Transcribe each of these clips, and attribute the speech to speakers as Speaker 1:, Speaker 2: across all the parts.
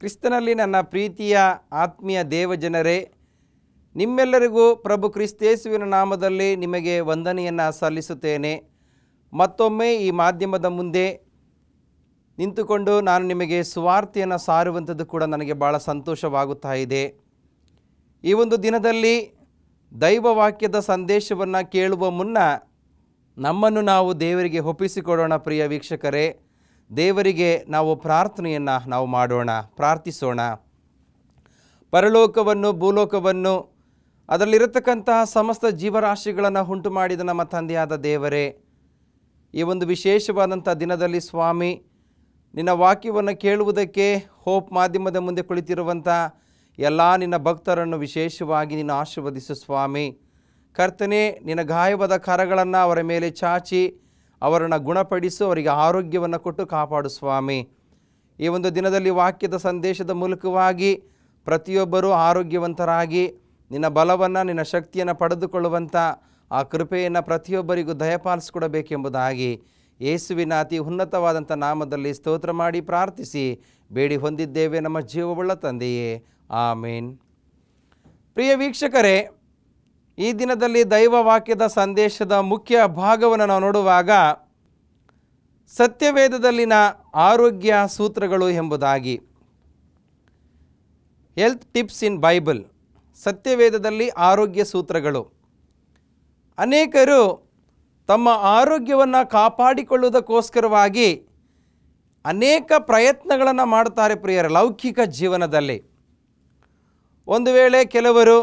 Speaker 1: ಕ್ರಿಸ್ತನಲ್ಲಿ ನನ್ನ ಪ್ರೀತಿಯ ಆತ್ಮೀಯ ದೇವಜನರೇ, ನಿಮ್ಮೆಲ್ಲರಿಗೂ ಪ್ರಭು ಕ್ರಿಸ್ತೇಸುವಿನ ನಾಮದಲ್ಲಿ ನಿಮಗೆ ವಂದನೆಯನ್ನು ಸಲ್ಲಿಸುತ್ತೇನೆ. ಮತ್ತೊಮ್ಮೆ ಈ ಮಾಧ್ಯಮದ ಮುಂದೆ ನಿಂತುಕೊಂಡು ನಾನು ನಿಮಗೆ ಸುವಾರ್ತೆಯನ್ನು ಸಾರುವಂಥದ್ದು ಕೂಡ ನನಗೆ ಭಾಳ ಸಂತೋಷವಾಗುತ್ತಾ ಇದೆ. ಈ ಒಂದು ದಿನದಲ್ಲಿ ದೈವವಾಕ್ಯದ ಸಂದೇಶವನ್ನು ಕೇಳುವ ಮುನ್ನ ನಮ್ಮನ್ನು ನಾವು ದೇವರಿಗೆ ಒಪ್ಪಿಸಿಕೊಡೋಣ. ಪ್ರಿಯ ವೀಕ್ಷಕರೇ, ದೇವರಿಗೆ ನಾವು ಪ್ರಾರ್ಥನೆಯನ್ನು ನಾವು ಮಾಡೋಣ, ಪ್ರಾರ್ಥಿಸೋಣ. ಪರಲೋಕವನ್ನು, ಭೂಲೋಕವನ್ನು, ಅದರಲ್ಲಿರತಕ್ಕಂತಹ ಸಮಸ್ತ ಜೀವರಾಶಿಗಳನ್ನು ಉಂಟು ಮಾಡಿದ ನಮ್ಮ ತಂದೆಯಾದ ದೇವರೇ, ಈ ಒಂದು ವಿಶೇಷವಾದಂಥ ದಿನದಲ್ಲಿ ಸ್ವಾಮಿ, ನಿನ್ನ ವಾಕ್ಯವನ್ನು ಕೇಳುವುದಕ್ಕೆ ಹೋಪ್ ಮಾಧ್ಯಮದ ಮುಂದೆ ಕುಳಿತಿರುವಂಥ ಎಲ್ಲ ನಿನ್ನ ಭಕ್ತರನ್ನು ವಿಶೇಷವಾಗಿ ನಿನ್ನ ಆಶೀರ್ವದಿಸು ಸ್ವಾಮಿ. ಕರ್ತನೇ, ನಿನ್ನ ಗಾಯವಾದ ಕರಗಳನ್ನು ಅವರ ಮೇಲೆ ಚಾಚಿ ಅವರನ್ನು ಗುಣಪಡಿಸು, ಅವರಿಗೆ ಆರೋಗ್ಯವನ್ನು ಕೊಟ್ಟು ಕಾಪಾಡು ಸ್ವಾಮಿ. ಈ ಒಂದು ದಿನದಲ್ಲಿ ವಾಕ್ಯದ ಸಂದೇಶದ ಮೂಲಕವಾಗಿ ಪ್ರತಿಯೊಬ್ಬರೂ ಆರೋಗ್ಯವಂತರಾಗಿ ನಿನ್ನ ಬಲವನ್ನು, ನಿನ್ನ ಶಕ್ತಿಯನ್ನು ಪಡೆದುಕೊಳ್ಳುವಂಥ ಆ ಕೃಪೆಯನ್ನು ಪ್ರತಿಯೊಬ್ಬರಿಗೂ ದಯಪಾಲಿಸಿಕೊಡಬೇಕೆಂಬುದಾಗಿ ಯೇಸುವಿನ ಅತಿ ಉನ್ನತವಾದಂಥ ನಾಮದಲ್ಲಿ ಸ್ತೋತ್ರ ಮಾಡಿ ಪ್ರಾರ್ಥಿಸಿ ಬೇಡಿ ಹೊಂದಿದ್ದೇವೆ ನಮ್ಮ ಜೀವವುಳ್ಳ ತಂದೆಯೇ, ಆಮೇನ್. ಪ್ರಿಯ ವೀಕ್ಷಕರೇ, ಈ ದಿನದಲ್ಲಿ ದೈವ ವಾಕ್ಯದ ಸಂದೇಶದ ಮುಖ್ಯ ಭಾಗವನ್ನು ನಾವು ನೋಡುವಾಗ ಸತ್ಯವೇದದಲ್ಲಿನ ಆರೋಗ್ಯ ಸೂತ್ರಗಳು ಎಂಬುದಾಗಿ, ಹೆಲ್ತ್ ಟಿಪ್ಸ್ ಇನ್ ಬೈಬಲ್, ಸತ್ಯವೇದದಲ್ಲಿ ಆರೋಗ್ಯ ಸೂತ್ರಗಳು. ಅನೇಕರು ತಮ್ಮ ಆರೋಗ್ಯವನ್ನು ಕಾಪಾಡಿಕೊಳ್ಳುವುದಕ್ಕೋಸ್ಕರವಾಗಿ ಅನೇಕ ಪ್ರಯತ್ನಗಳನ್ನು ಮಾಡುತ್ತಾರೆ ಪ್ರಿಯರೇ. ಲೌಕಿಕ ಜೀವನದಲ್ಲಿ ಒಂದು ವೇಳೆ ಕೆಲವರು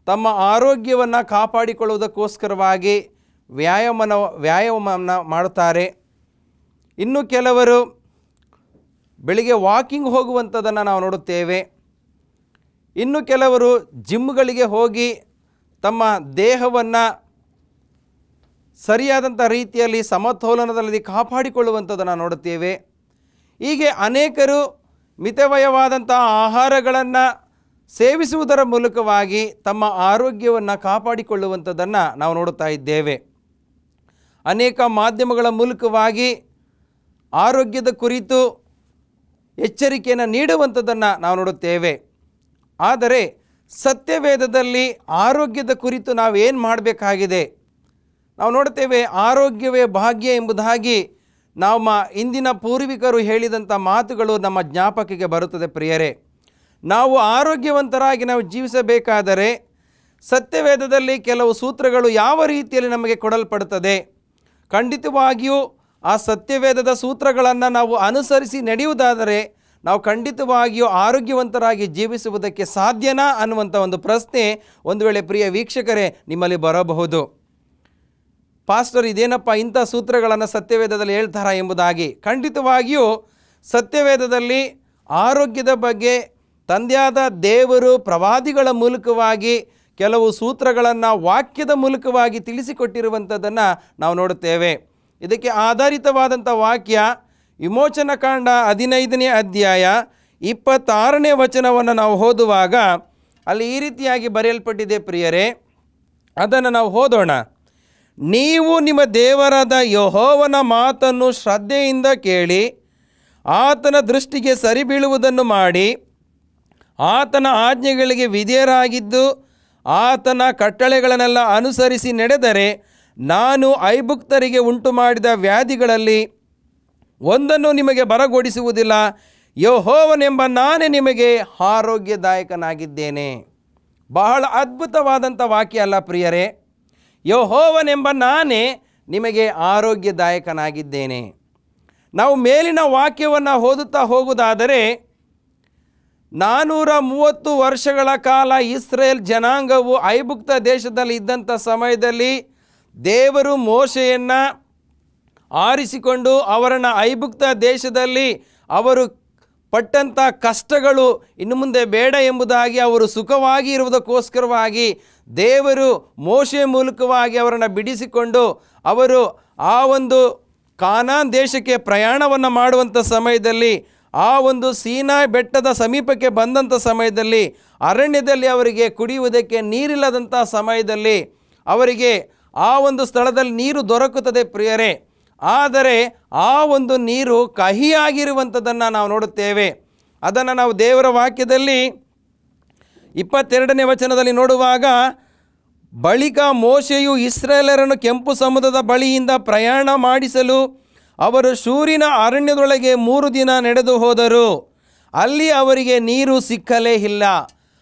Speaker 1: ತಮ್ಮ ಆರೋಗ್ಯವನ್ನು ಕಾಪಾಡಿಕೊಳ್ಳುವುದಕ್ಕೋಸ್ಕರವಾಗಿ ವ್ಯಾಯಾಮವನ್ನು ಮಾಡುತ್ತಾರೆ. ಇನ್ನು ಕೆಲವರು ಬೆಳಿಗ್ಗೆ ವಾಕಿಂಗ್ ಹೋಗುವಂಥದ್ದನ್ನು ನಾವು ನೋಡುತ್ತೇವೆ. ಇನ್ನು ಕೆಲವರು ಜಿಮ್ಗಳಿಗೆ ಹೋಗಿ ತಮ್ಮ ದೇಹವನ್ನು ಸರಿಯಾದಂಥ ರೀತಿಯಲ್ಲಿ ಸಮತೋಲನದಲ್ಲಿ ಕಾಪಾಡಿಕೊಳ್ಳುವಂಥದ್ದನ್ನು ನೋಡುತ್ತೇವೆ. ಹೀಗೆ ಅನೇಕರು ಮಿತವ್ಯಯವಾದಂಥ ಆಹಾರಗಳನ್ನು ಸೇವಿಸುವುದರ ಮೂಲಕವಾಗಿ ತಮ್ಮ ಆರೋಗ್ಯವನ್ನು ಕಾಪಾಡಿಕೊಳ್ಳುವಂಥದ್ದನ್ನು ನಾವು ನೋಡುತ್ತಾ ಇದ್ದೇವೆ. ಅನೇಕ ಮಾಧ್ಯಮಗಳ ಮೂಲಕವಾಗಿ ಆರೋಗ್ಯದ ಕುರಿತು ಎಚ್ಚರಿಕೆಯನ್ನು ನೀಡುವಂಥದ್ದನ್ನು ನಾವು ನೋಡುತ್ತೇವೆ. ಆದರೆ ಸತ್ಯವೇದದಲ್ಲಿ ಆರೋಗ್ಯದ ಕುರಿತು ನಾವೇನು ಮಾಡಬೇಕಾಗಿದೆ? ನಾವು ನೋಡುತ್ತೇವೆ, ಆರೋಗ್ಯವೇ ಭಾಗ್ಯ ಎಂಬುದಾಗಿ ನಮ್ಮ ಇಂದಿನ ಪೂರ್ವಿಕರು ಹೇಳಿದಂಥ ಮಾತುಗಳು ನಮ್ಮ ಜ್ಞಾಪಕಕ್ಕೆ ಬರುತ್ತದೆ ಪ್ರಿಯರೇ. ನಾವು ಆರೋಗ್ಯವಂತರಾಗಿ ನಾವು ಜೀವಿಸಬೇಕಾದರೆ ಸತ್ಯವೇದದಲ್ಲಿ ಕೆಲವು ಸೂತ್ರಗಳು ಯಾವ ರೀತಿಯಲ್ಲಿ ನಮಗೆ ಕೊಡಲ್ಪಡುತ್ತದೆ. ಖಂಡಿತವಾಗಿಯೂ ಆ ಸತ್ಯವೇದದ ಸೂತ್ರಗಳನ್ನು ನಾವು ಅನುಸರಿಸಿ ನಡೆಯುವುದಾದರೆ ನಾವು ಖಂಡಿತವಾಗಿಯೂ ಆರೋಗ್ಯವಂತರಾಗಿ ಜೀವಿಸುವುದಕ್ಕೆ ಸಾಧ್ಯನಾ ಅನ್ನುವಂಥ ಒಂದು ಪ್ರಶ್ನೆ ಒಂದು ವೇಳೆ ಪ್ರಿಯ ವೀಕ್ಷಕರೇ ನಿಮ್ಮಲ್ಲಿ ಬರಬಹುದು. ಪಾಸ್ಟರ್, ಇದೇನಪ್ಪ ಇಂಥ ಸೂತ್ರಗಳನ್ನು ಸತ್ಯವೇದದಲ್ಲಿ ಹೇಳ್ತಾರಾ ಎಂಬುದಾಗಿ. ಖಂಡಿತವಾಗಿಯೂ ಸತ್ಯವೇದದಲ್ಲಿ ಆರೋಗ್ಯದ ಬಗ್ಗೆ ತಂದೆಯಾದ ದೇವರು ಪ್ರವಾದಿಗಳ ಮೂಲಕವಾಗಿ ಕೆಲವು ಸೂತ್ರಗಳನ್ನು ವಾಕ್ಯದ ಮೂಲಕವಾಗಿ ತಿಳಿಸಿಕೊಟ್ಟಿರುವಂಥದ್ದನ್ನು ನಾವು ನೋಡುತ್ತೇವೆ. ಇದಕ್ಕೆ ಆಧಾರಿತವಾದಂಥ ವಾಕ್ಯ ವಿಮೋಚನಕಾಂಡ 15ನೇ ಅಧ್ಯಾಯ 26ನೇ ವಚನವನ್ನು ನಾವು ಓದುವಾಗ ಅಲ್ಲಿ ಈ ರೀತಿಯಾಗಿ ಬರೆಯಲ್ಪಟ್ಟಿದೆ ಪ್ರಿಯರೇ. ಅದನ್ನು ನಾವು ಓದೋಣ. ನೀವು ನಿಮ್ಮ ದೇವರಾದ ಯೆಹೋವನ ಮಾತನ್ನು ಶ್ರದ್ಧೆಯಿಂದ ಕೇಳಿ ಆತನ ದೃಷ್ಟಿಗೆ ಸರಿಬೀಳುವುದನ್ನು ಮಾಡಿ ಆತನ ಆಜ್ಞೆಗಳಿಗೆ ವಿಧೇಯರಾಗಿದ್ದು ಆತನ ಕಟ್ಟಳೆಗಳನ್ನೆಲ್ಲ ಅನುಸರಿಸಿ ನಡೆದರೆ ನಾನು ಐಗುಪ್ತರಿಗೆ ಉಂಟು ಮಾಡಿದ ವ್ಯಾಧಿಗಳಲ್ಲಿ ಒಂದನ್ನು ನಿಮಗೆ ಬರಗೊಡಿಸುವುದಿಲ್ಲ. ಯೆಹೋವನೆಂಬ ನಾನೇ ನಿಮಗೆ ಆರೋಗ್ಯದಾಯಕನಾಗಿದ್ದೇನೆ. ಬಹಳ ಅದ್ಭುತವಾದಂಥ ವಾಕ್ಯ ಅಲ್ಲ ಪ್ರಿಯರೇ? ಯೆಹೋವನೆಂಬ ನಾನೇ ನಿಮಗೆ ಆರೋಗ್ಯದಾಯಕನಾಗಿದ್ದೇನೆ. ನಾವು ಮೇಲಿನ ವಾಕ್ಯವನ್ನು ಓದುತ್ತಾ ಹೋಗುವುದಾದರೆ 430 ವರ್ಷಗಳ ಕಾಲ ಇಸ್ರೇಲ್ ಜನಾಂಗವು ಐಗುಪ್ತ ದೇಶದಲ್ಲಿ ಇದ್ದಂಥ ಸಮಯದಲ್ಲಿ ದೇವರು ಮೋಶೆಯನ್ನು ಆರಿಸಿಕೊಂಡು ಅವರನ್ನು ಐಗುಪ್ತ ದೇಶದಲ್ಲಿ ಅವರು ಪಟ್ಟಂಥ ಕಷ್ಟಗಳು ಇನ್ನು ಮುಂದೆ ಬೇಡ ಎಂಬುದಾಗಿ ಅವರು ಸುಖವಾಗಿ ಇರುವುದಕ್ಕೋಸ್ಕರವಾಗಿ ದೇವರು ಮೋಶೆ ಮೂಲಕವಾಗಿ ಅವರನ್ನು ಬಿಡಿಸಿಕೊಂಡು ಅವರು ಆ ಒಂದು ಕಾನಾನ್ ದೇಶಕ್ಕೆ ಪ್ರಯಾಣವನ್ನು ಮಾಡುವಂಥ ಸಮಯದಲ್ಲಿ ಆ ಒಂದು ಸೀನಾಯ್ ಬೆಟ್ಟದ ಸಮೀಪಕ್ಕೆ ಬಂದಂಥ ಸಮಯದಲ್ಲಿ ಅರಣ್ಯದಲ್ಲಿ ಅವರಿಗೆ ಕುಡಿಯುವುದಕ್ಕೆ ನೀರಿಲ್ಲದಂಥ ಸಮಯದಲ್ಲಿ ಅವರಿಗೆ ಆ ಒಂದು ಸ್ಥಳದಲ್ಲಿ ನೀರು ದೊರಕುತ್ತದೆ ಪ್ರಿಯರೇ. ಆದರೆ ಆ ಒಂದು ನೀರು ಕಹಿಯಾಗಿರುವಂಥದ್ದನ್ನು ನಾವು ನೋಡುತ್ತೇವೆ. ಅದನ್ನು ನಾವು ದೇವರ ವಾಕ್ಯದಲ್ಲಿ 22ನೇ ವಚನದಲ್ಲಿ ನೋಡುವಾಗ, ಬಳಿಕ ಮೋಶೆಯು ಇಸ್ರಾಯೇಲರನ್ನು ಕೆಂಪು ಸಮುದ್ರದ ಬಳಿಯಿಂದ ಪ್ರಯಾಣ ಮಾಡಿಸಲು ಅವರು ಶೂರಿನ ಅರಣ್ಯದೊಳಗೆ 3 ದಿನ ನಡೆದು ಹೋದರು. ಅಲ್ಲಿ ಅವರಿಗೆ ನೀರು ಸಿಕ್ಕಲೇ ಇಲ್ಲ.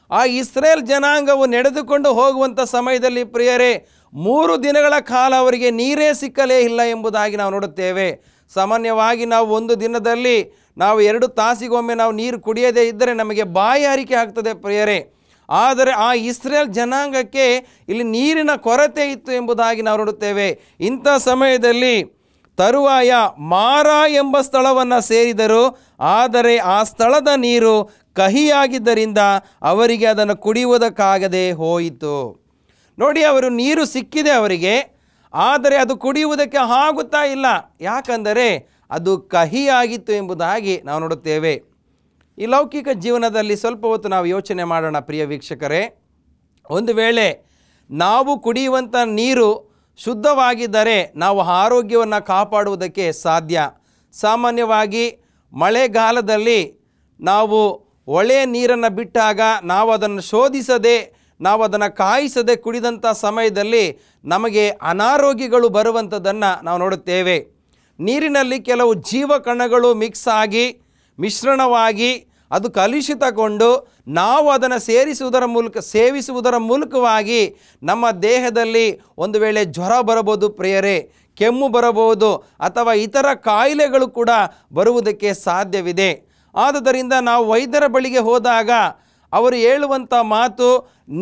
Speaker 1: ಆ ಇಸ್ರೇಲ್ ಜನಾಂಗವು ನಡೆದುಕೊಂಡು ಹೋಗುವಂಥ ಸಮಯದಲ್ಲಿ ಪ್ರಿಯರೇ, 3 ದಿನಗಳ ಕಾಲ ಅವರಿಗೆ ನೀರೇ ಸಿಕ್ಕಲೇ ಇಲ್ಲ ಎಂಬುದಾಗಿ ನಾವು ನೋಡುತ್ತೇವೆ. ಸಾಮಾನ್ಯವಾಗಿ ನಾವು ಒಂದು ದಿನದಲ್ಲಿ ನಾವು 2 ತಾಸಿಗೊಮ್ಮೆ ನಾವು ನೀರು ಕುಡಿಯದೇ ಇದ್ದರೆ ನಮಗೆ ಬಾಯಾರಿಕೆ ಆಗ್ತದೆ ಪ್ರಿಯರೇ. ಆದರೆ ಆ ಇಸ್ರೇಲ್ ಜನಾಂಗಕ್ಕೆ ಇಲ್ಲಿ ನೀರಿನ ಕೊರತೆ ಇತ್ತು ಎಂಬುದಾಗಿ ನಾವು ನೋಡುತ್ತೇವೆ. ಇಂಥ ಸಮಯದಲ್ಲಿ ತರುವಾಯ ಮಾರಾ ಎಂಬ ಸ್ಥಳವನ್ನು ಸೇರಿದರು. ಆದರೆ ಆ ಸ್ಥಳದ ನೀರು ಕಹಿಯಾಗಿದ್ದರಿಂದ ಅವರಿಗೆ ಅದನ್ನು ಕುಡಿಯುವುದಕ್ಕಾಗದೆ ಹೋಯಿತು. ನೋಡಿ, ಅವರು ನೀರು ಸಿಕ್ಕಿದೆ ಅವರಿಗೆ, ಆದರೆ ಅದು ಕುಡಿಯುವುದಕ್ಕೆ ಆಗುತ್ತಾ ಇಲ್ಲ. ಯಾಕಂದರೆ ಅದು ಕಹಿಯಾಗಿತ್ತು ಎಂಬುದಾಗಿ ನಾವು ನೋಡುತ್ತೇವೆ. ಈ ಲೌಕಿಕ ಜೀವನದಲ್ಲಿ ಸ್ವಲ್ಪ ಹೊತ್ತು ನಾವು ಯೋಚನೆ ಮಾಡೋಣ ಪ್ರಿಯ ವೀಕ್ಷಕರೇ. ಒಂದು ವೇಳೆ ನಾವು ಕುಡಿಯುವಂಥ ನೀರು ಶುದ್ಧವಾಗಿದ್ದರೆ ನಾವು ಆರೋಗ್ಯವನ್ನು ಕಾಪಾಡುವುದಕ್ಕೆ ಸಾಧ್ಯ. ಸಾಮಾನ್ಯವಾಗಿ ಮಳೆಗಾಲದಲ್ಲಿ ನಾವು ಒಳ್ಳೆಯ ನೀರನ್ನು ಬಿಟ್ಟಾಗ ನಾವು ಅದನ್ನು ಶೋಧಿಸದೆ, ನಾವು ಅದನ್ನು ಕಾಯಿಸದೆ ಕುಡಿದಂಥ ಸಮಯದಲ್ಲಿ ನಮಗೆ ಅನಾರೋಗ್ಯಗಳು ಬರುವಂಥದ್ದನ್ನು ನಾವು ನೋಡುತ್ತೇವೆ. ನೀರಿನಲ್ಲಿ ಕೆಲವು ಜೀವಕಣಗಳು ಮಿಕ್ಸ್ ಆಗಿ ಮಿಶ್ರಣವಾಗಿ ಅದು ಕಲುಷಿತಗೊಂಡು ನಾವು ಅದನ್ನು ಸೇವಿಸುವುದರ ಮೂಲಕವಾಗಿ ನಮ್ಮ ದೇಹದಲ್ಲಿ ಒಂದು ವೇಳೆ ಜ್ವರ ಬರಬಹುದು ಪ್ರಿಯರೇ, ಕೆಮ್ಮು ಬರಬಹುದು, ಅಥವಾ ಇತರ ಕಾಯಿಲೆಗಳು ಕೂಡ ಬರುವುದಕ್ಕೆ ಸಾಧ್ಯವಿದೆ. ಆದುದರಿಂದ ನಾವು ವೈದ್ಯರ ಬಳಿಗೆ ಹೋದಾಗ ಅವರು ಹೇಳುವಂಥ ಮಾತು,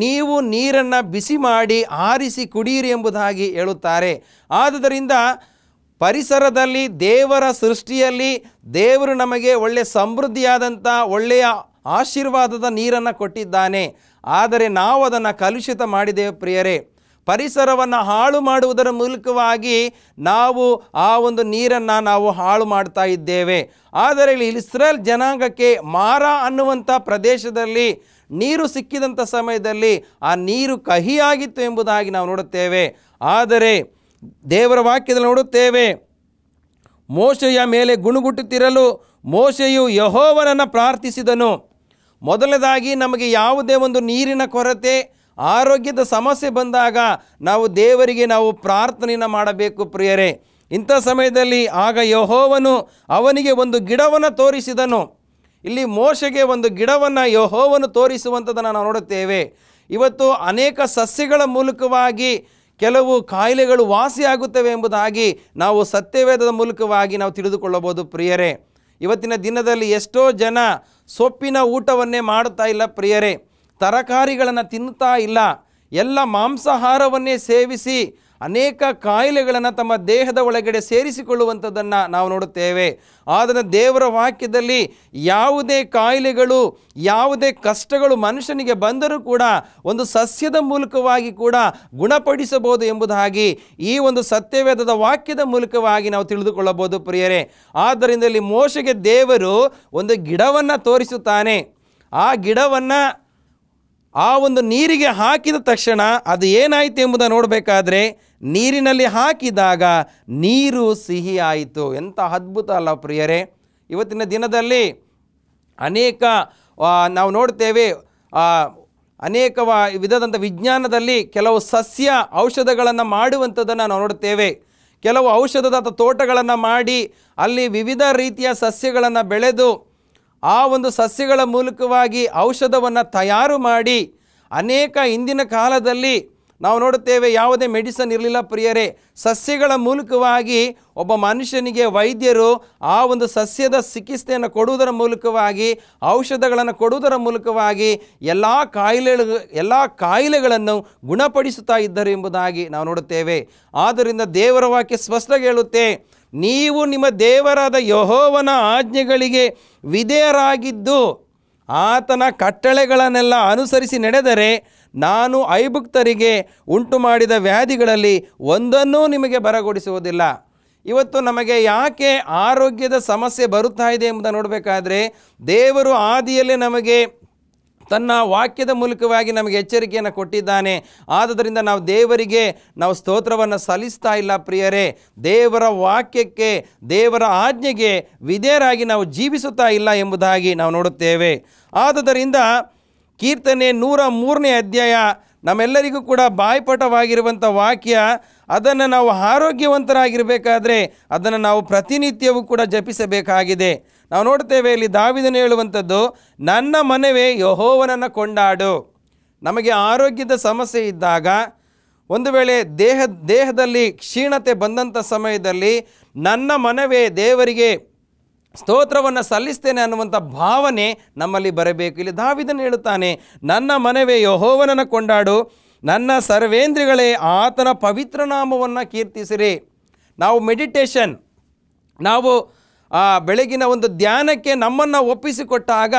Speaker 1: ನೀವು ನೀರನ್ನು ಬಿಸಿ ಮಾಡಿ ಆರಿಸಿ ಕುಡಿಯಿರಿ ಎಂಬುದಾಗಿ ಹೇಳುತ್ತಾರೆ. ಆದುದರಿಂದ ಪರಿಸರದಲ್ಲಿ, ದೇವರ ಸೃಷ್ಟಿಯಲ್ಲಿ ದೇವರು ನಮಗೆ ಒಳ್ಳೆಯ ಸಮೃದ್ಧಿಯಾದಂಥ ಒಳ್ಳೆಯ ಆಶೀರ್ವಾದದ ನೀರನ್ನು ಕೊಟ್ಟಿದ್ದಾನೆ. ಆದರೆ ನಾವು ಅದನ್ನು ಕಲುಷಿತ ಮಾಡಿದ್ದೇವೆ ಪ್ರಿಯರೇ. ಪರಿಸರವನ್ನು ಹಾಳು ಮಾಡುವುದರ ಮೂಲಕವಾಗಿ ನಾವು ಆ ಒಂದು ನೀರನ್ನು ನಾವು ಹಾಳು ಮಾಡ್ತಾ ಇದ್ದೇವೆ. ಆದರೆ ಇಲ್ಲಿ ಇಸ್ರೇಲ್ ಜನಾಂಗಕ್ಕೆ ಮಾರಾ ಅನ್ನುವಂಥ ಪ್ರದೇಶದಲ್ಲಿ ನೀರು ಸಿಕ್ಕಿದಂಥ ಸಮಯದಲ್ಲಿ ಆ ನೀರು ಕಹಿಯಾಗಿತ್ತು ಎಂಬುದಾಗಿ ನಾವು ನೋಡುತ್ತೇವೆ. ಆದರೆ ದೇವರ ವಾಕ್ಯದಲ್ಲಿ ನೋಡುತ್ತೇವೆ, ಮೋಶೆಯ ಮೇಲೆ ಗುಣಗುಟ್ಟುತ್ತಿರಲು ಮೋಶೆಯು ಯೆಹೋವನನ್ನು ಪ್ರಾರ್ಥಿಸಿದನು. ಮೊದಲನೇದಾಗಿ ನಮಗೆ ಯಾವುದೇ ಒಂದು ನೀರಿನ ಕೊರತೆ, ಆರೋಗ್ಯದ ಸಮಸ್ಯೆ ಬಂದಾಗ ನಾವು ದೇವರಿಗೆ ನಾವು ಪ್ರಾರ್ಥನೆಯನ್ನು ಮಾಡಬೇಕು ಪ್ರಿಯರೇ. ಇಂಥ ಸಮಯದಲ್ಲಿ ಆಗ ಯೆಹೋವನು ಅವನಿಗೆ ಒಂದು ಗಿಡವನ್ನು ತೋರಿಸಿದನು. ಇಲ್ಲಿ ಮೋಶೆಗೆ ಒಂದು ಗಿಡವನ್ನು ಯೆಹೋವನು ತೋರಿಸುವಂಥದ್ದನ್ನು ನಾವು ನೋಡುತ್ತೇವೆ. ಇವತ್ತು ಅನೇಕ ಸಸ್ಯಗಳ ಮೂಲಕವಾಗಿ ಕೆಲವು ಕಾಯಿಲೆಗಳು ವಾಸಿಯಾಗುತ್ತವೆ ಎಂಬುದಾಗಿ ನಾವು ಸತ್ಯವೇದದ ಮೂಲಕವಾಗಿ ನಾವು ತಿಳಿದುಕೊಳ್ಳಬಹುದು ಪ್ರಿಯರೇ. ಇವತ್ತಿನ ದಿನದಲ್ಲಿ ಎಷ್ಟೋ ಜನ ಸೊಪ್ಪಿನ ಊಟವನ್ನೇ ಮಾಡುತ್ತಾ ಇಲ್ಲ ಪ್ರಿಯರೇ, ತರಕಾರಿಗಳನ್ನು ತಿನ್ನುತ್ತಾ ಇಲ್ಲ, ಎಲ್ಲ ಮಾಂಸಾಹಾರವನ್ನೇ ಸೇವಿಸಿ ಅನೇಕ ಕಾಯಿಲೆಗಳನ್ನು ತಮ್ಮ ದೇಹದ ಒಳಗಡೆ ಸೇರಿಸಿಕೊಳ್ಳುವಂಥದ್ದನ್ನು ನಾವು ನೋಡುತ್ತೇವೆ. ಆದರೆ ದೇವರ ವಾಕ್ಯದಲ್ಲಿ ಯಾವುದೇ ಕಾಯಿಲೆಗಳು, ಯಾವುದೇ ಕಷ್ಟಗಳು ಮನುಷ್ಯನಿಗೆ ಬಂದರೂ ಕೂಡ ಒಂದು ಸಸ್ಯದ ಮೂಲಕವಾಗಿ ಕೂಡ ಗುಣಪಡಿಸಬಹುದು ಎಂಬುದಾಗಿ ಈ ಒಂದು ಸತ್ಯವೇದದ ವಾಕ್ಯದ ಮೂಲಕವಾಗಿ ನಾವು ತಿಳಿದುಕೊಳ್ಳಬಹುದು ಪ್ರಿಯರೇ. ಆದ್ದರಿಂದ ಇಲ್ಲಿ ಮೋಶೆಗೆ ದೇವರು ಒಂದು ಗಿಡವನ್ನು ತೋರಿಸುತ್ತಾನೆ. ಆ ಗಿಡವನ್ನು ಆ ಒಂದು ನೀರಿಗೆ ಹಾಕಿದ ತಕ್ಷಣ ಅದು ಏನಾಯಿತು ಎಂಬುದನ್ನು ನೋಡಬೇಕಾದ್ರೆ, ನೀರಿನಲ್ಲಿ ಹಾಕಿದಾಗ ನೀರು ಸಿಹಿ ಆಯಿತು. ಎಂಥ ಅದ್ಭುತ ಅಲ್ಲ ಪ್ರಿಯರೇ. ಇವತ್ತಿನ ದಿನದಲ್ಲಿ ಅನೇಕ ನಾವು ನೋಡ್ತೇವೆ, ಅನೇಕ ವಿಧದಂಥ ವಿಜ್ಞಾನದಲ್ಲಿ ಕೆಲವು ಸಸ್ಯ ಔಷಧಗಳನ್ನು ಮಾಡುವಂಥದ್ದನ್ನು ನಾವು ನೋಡುತ್ತೇವೆ. ಕೆಲವು ಔಷಧದ ತೋಟಗಳನ್ನು ಮಾಡಿ ಅಲ್ಲಿ ವಿವಿಧ ರೀತಿಯ ಸಸ್ಯಗಳನ್ನು ಬೆಳೆದು ಆ ಒಂದು ಸಸ್ಯಗಳ ಮೂಲಕವಾಗಿ ಔಷಧವನ್ನು ತಯಾರು ಮಾಡಿ ಅನೇಕ ಇಂದಿನ ಕಾಲದಲ್ಲಿ ನಾವು ನೋಡುತ್ತೇವೆ, ಯಾವುದೇ ಮೆಡಿಸನ್ ಇರಲಿಲ್ಲ ಪ್ರಿಯರೇ. ಸಸ್ಯಗಳ ಮೂಲಕವಾಗಿ ಒಬ್ಬ ಮನುಷ್ಯನಿಗೆ ವೈದ್ಯರು ಆ ಒಂದು ಸಸ್ಯದ ಚಿಕಿತ್ಸೆಯನ್ನು ಕೊಡುವುದರ ಮೂಲಕವಾಗಿ, ಔಷಧಗಳನ್ನು ಕೊಡುವುದರ ಮೂಲಕವಾಗಿ ಎಲ್ಲ ಕಾಯಿಲೆಗಳನ್ನು ಗುಣಪಡಿಸುತ್ತಾ ಇದ್ದರು ಎಂಬುದಾಗಿ ನಾವು ನೋಡುತ್ತೇವೆ. ಆದ್ದರಿಂದ ದೇವರ ವಾಕ್ಯ ಸ್ಪಷ್ಟವಾಗಿ ಹೇಳುತ್ತೆ, ನೀವು ನಿಮ್ಮ ದೇವರಾದ ಯೆಹೋವನ ಆಜ್ಞೆಗಳಿಗೆ ವಿಧೇಯರಾಗಿದ್ದು ಆತನ ಕಟ್ಟಳೆಗಳನ್ನೆಲ್ಲ ಅನುಸರಿಸಿ ನಡೆದರೆ ನಾನು ಐಗುಪ್ತರಿಗೆ ಉಂಟು ಮಾಡಿದ ವ್ಯಾಧಿಗಳಲ್ಲಿ ಒಂದನ್ನೂ ನಿಮಗೆ ಬರಗೊಡಿಸುವುದಿಲ್ಲ. ಇವತ್ತು ನಮಗೆ ಯಾಕೆ ಆರೋಗ್ಯದ ಸಮಸ್ಯೆ ಬರುತ್ತಾ ಇದೆ ಎಂಬುದನ್ನು ನೋಡಬೇಕಾದ್ರೆ, ದೇವರು ಆದಿಯಲ್ಲೇ ನಮಗೆ ತನ್ನ ವಾಕ್ಯದ ಮೂಲಕವಾಗಿ ನಮಗೆ ಎಚ್ಚರಿಕೆಯನ್ನು ಕೊಟ್ಟಿದ್ದಾನೆ. ಆದುದರಿಂದ ನಾವು ದೇವರಿಗೆ ನಾವು ಸ್ತೋತ್ರವನ್ನು ಸಲ್ಲಿಸ್ತಾ ಇಲ್ಲ ಪ್ರಿಯರೇ. ದೇವರ ವಾಕ್ಯಕ್ಕೆ, ದೇವರ ಆಜ್ಞೆಗೆ ವಿಧೇಯರಾಗಿ ನಾವು ಜೀವಿಸುತ್ತಾ ಇಲ್ಲ ಎಂಬುದಾಗಿ ನಾವು ನೋಡುತ್ತೇವೆ. ಆದುದರಿಂದ ಕೀರ್ತನೆ 103ನೇ ಅಧ್ಯಾಯ ನಮ್ಮೆಲ್ಲರಿಗೂ ಕೂಡ ಬಾಯ್ಪಾಠವಾಗಿರುವಂಥ ವಾಕ್ಯ. ಅದನ್ನು ನಾವು ಆರೋಗ್ಯವಂತರಾಗಿರಬೇಕಾದ್ರೆ ಅದನ್ನು ನಾವು ಪ್ರತಿನಿತ್ಯವೂ ಕೂಡ ಜಪಿಸಬೇಕಾಗಿದೆ. ನಾವು ನೋಡ್ತೇವೆ ಇಲ್ಲಿ ದಾವೀದನು ಹೇಳುವಂಥದ್ದು, ನನ್ನ ಮನವೇ ಯೆಹೋವನನ್ನು ಕೊಂಡಾಡು. ನಮಗೆ ಆರೋಗ್ಯದ ಸಮಸ್ಯೆ ಇದ್ದಾಗ, ಒಂದು ವೇಳೆ ದೇಹದಲ್ಲಿ ಕ್ಷೀಣತೆ ಬಂದಂಥ ಸಮಯದಲ್ಲಿ ನನ್ನ ಮನವೇ ದೇವರಿಗೆ ಸ್ತೋತ್ರವನ್ನು ಸಲ್ಲಿಸ್ತೇನೆ ಅನ್ನುವಂಥ ಭಾವನೆ ನಮ್ಮಲ್ಲಿ ಬರಬೇಕು. ಇಲ್ಲಿ ದಾವೀದನು ಹೇಳುತ್ತಾನೆ, ನನ್ನ ಮನವೇ ಯೆಹೋವನನ್ನು ಕೊಂಡಾಡು, ನನ್ನ ಸರ್ವೇಂದ್ರಿಗಳೇ ಆತನ ಪವಿತ್ರ ನಾಮವನ್ನು ಕೀರ್ತಿಸಿರಿ. ನಾವು ಮೆಡಿಟೇಷನ್, ನಾವು ಬೆಳಗಿನ ಒಂದು ಧ್ಯಾನಕ್ಕೆ ನಮ್ಮನ್ನು ಒಪ್ಪಿಸಿಕೊಟ್ಟಾಗ